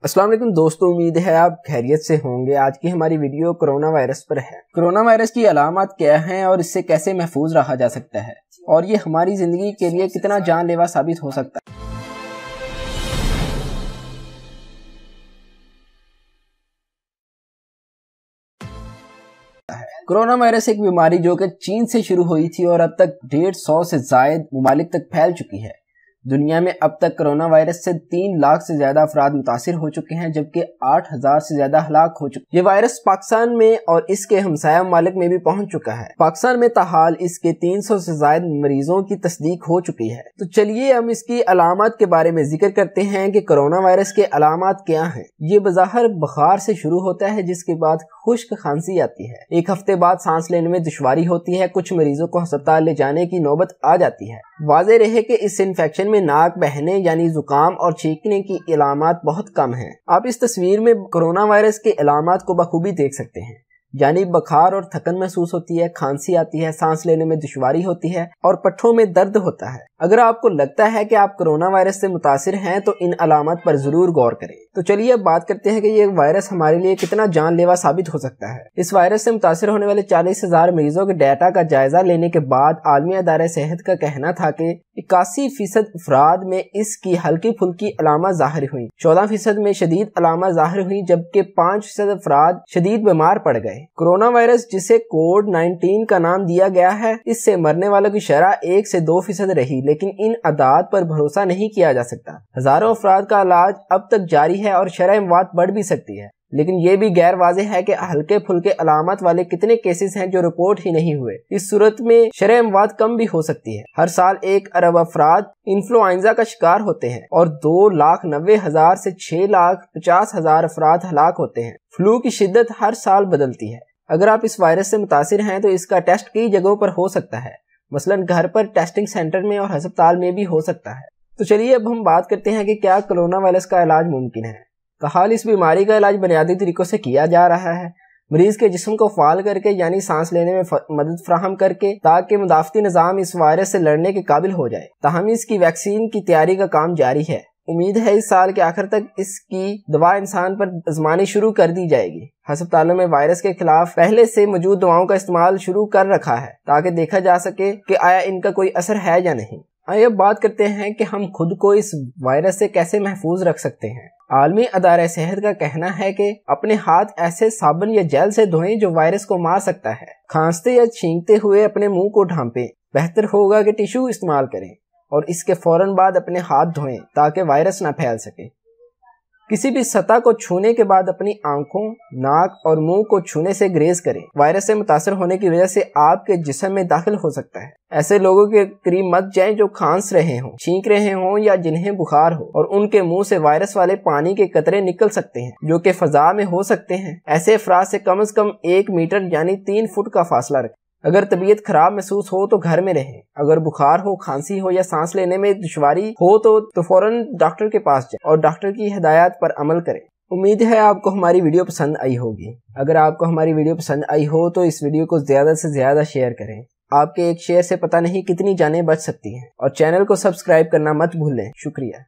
अस्सलाम वालेकुम दोस्तों, उम्मीद है आप खैरियत से होंगे। आज की हमारी वीडियो कोरोना वायरस पर है। कोरोना वायरस की अलामत क्या हैं और इससे कैसे महफूज रहा जा सकता है और ये हमारी जिंदगी के लिए कितना जानलेवा साबित हो सकता है। कोरोना वायरस एक बीमारी जो कि चीन से शुरू हुई थी और अब तक 150 से ज्यादा ममालिक तक फैल चुकी है। दुनिया में अब तक कोरोना वायरस से 3 लाख से ज्यादा अफराद मुतासिर हो चुके हैं, जबकि 8,000 से ज्यादा हलाक हो चुके। ये वायरस पाकिस्तान में और इसके हमसाया ममालिक में भी पहुंच चुका है। पाकिस्तान में ताहाल इसके 300 से ज्यादा मरीजों की तस्दीक हो चुकी है। तो चलिए हम इसकी अलामत के बारे में जिक्र करते हैं कि कोरोना वायरस के अलामत क्या हैं। ये बज़ाहिर बुखार से शुरू होता है, जिसके बाद खुश्क खांसी आती है। एक हफ्ते बाद सांस लेने में दुश्वारी होती है। कुछ मरीजों को अस्पताल ले जाने की नौबत आ जाती है। वाज़ेह रहे कि इस इन्फेक्शन में नाक बहने यानी जुकाम और छींकने की अलामत बहुत कम हैं। आप इस तस्वीर में कोरोना वायरस के अलामत को बखूबी देख सकते हैं, यानी बुखार और थकन महसूस होती है, खांसी आती है, सांस लेने में दुश्वारी होती है और पट्ठों में दर्द होता है। अगर आपको लगता है कि आप कोरोना वायरस से मुतासिर हैं तो इन अलामत पर जरूर गौर करें। तो चलिए अब बात करते हैं कि ये वायरस हमारे लिए कितना जानलेवा साबित हो सकता है। इस वायरस से मुतासिर होने वाले 40,000 मरीजों के डाटा का जायजा लेने के बाद आलमी अदारे सेहत का कहना था कि 81% अफराद में इसकी हल्की फुल्की अलामत जाहिर हुई, 14% में शदीद अलामत जाहिर हुई, जबकि 5% अफराद शदीद बीमार पड़ गए। कोरोना वायरस, जिसे कोविड-19 का नाम दिया गया है, इससे मरने वालों की शरह 1 से 2% रही, लेकिन इन अदाद पर भरोसा नहीं किया जा सकता। हजारों अफराद का इलाज अब तक जारी है और शरह अमवात बढ़ भी सकती है, लेकिन ये भी गैर वाज़ेह है कि हल्के फुल्के अलामत वाले कितने केसेस हैं जो रिपोर्ट ही नहीं हुए। इस सूरत में शरह अमवात कम भी हो सकती है। हर साल 1 अरब अफराद इन्फ्लुएंजा का शिकार होते हैं और 2,90,000 से 6,50,000 अफराद हलाक होते हैं। फ्लू की शिद्दत हर साल बदलती है। अगर आप इस वायरस से मुतासिर हैं तो इसका टेस्ट कई जगहों पर हो सकता है, मसलन घर पर, टेस्टिंग सेंटर में और अस्पताल में भी हो सकता है। तो चलिए अब हम बात करते हैं कि क्या कोरोना वायरस का इलाज मुमकिन है। ताहाल इस बीमारी का इलाज बुनियादी तरीकों से किया जा रहा है। मरीज के जिस्म को फाल करके, यानी सांस लेने में मदद फराहम करके, ताकि मुदाफ़ती निज़ाम इस वायरस से लड़ने के काबिल हो जाए। ताहम इसकी वैक्सीन की तैयारी का काम जारी है। उम्मीद है इस साल के आखिर तक इसकी दवा इंसान पर आजमानी शुरू कर दी जाएगी। अस्पतालों में वायरस के खिलाफ पहले से मौजूद दवाओं का इस्तेमाल शुरू कर रखा है, ताकि देखा जा सके कि आया इनका कोई असर है या नहीं। आइए अब बात करते हैं कि हम खुद को इस वायरस से कैसे महफूज रख सकते हैं। आलमी अदारे सेहत का कहना है कि अपने हाथ ऐसे साबुन या जेल से धोएं जो वायरस को मार सकता है। खांसते या छींकते हुए अपने मुंह को ढांपें। बेहतर होगा कि टिश्यू इस्तेमाल करें और इसके फौरन बाद अपने हाथ धोएं ताकि वायरस ना फैल सके। किसी भी सतह को छूने के बाद अपनी आंखों, नाक और मुंह को छूने से ग्रेज करें। वायरस से मुतासर होने की वजह से आपके जिस्म में दाखिल हो सकता है। ऐसे लोगों के करीब मत जाएं जो खांस रहे हों, छींक रहे हों या जिन्हें बुखार हो और उनके मुंह से वायरस वाले पानी के कतरे निकल सकते हैं जो कि फजा में हो सकते हैं। ऐसे अफराद से कम से कम 1 मीटर यानी 3 फुट का फासला रखें। अगर तबीयत खराब महसूस हो तो घर में रहें। अगर बुखार हो, खांसी हो या सांस लेने में दुश्वारी हो तो फौरन डॉक्टर के पास जाएं और डॉक्टर की हिदायत पर अमल करें। उम्मीद है आपको हमारी वीडियो पसंद आई होगी। अगर आपको हमारी वीडियो पसंद आई हो तो इस वीडियो को ज्यादा से ज्यादा शेयर करें। आपके एक शेयर से पता नहीं कितनी जानें बच सकती हैं। और चैनल को सब्सक्राइब करना मत भूलें। शुक्रिया।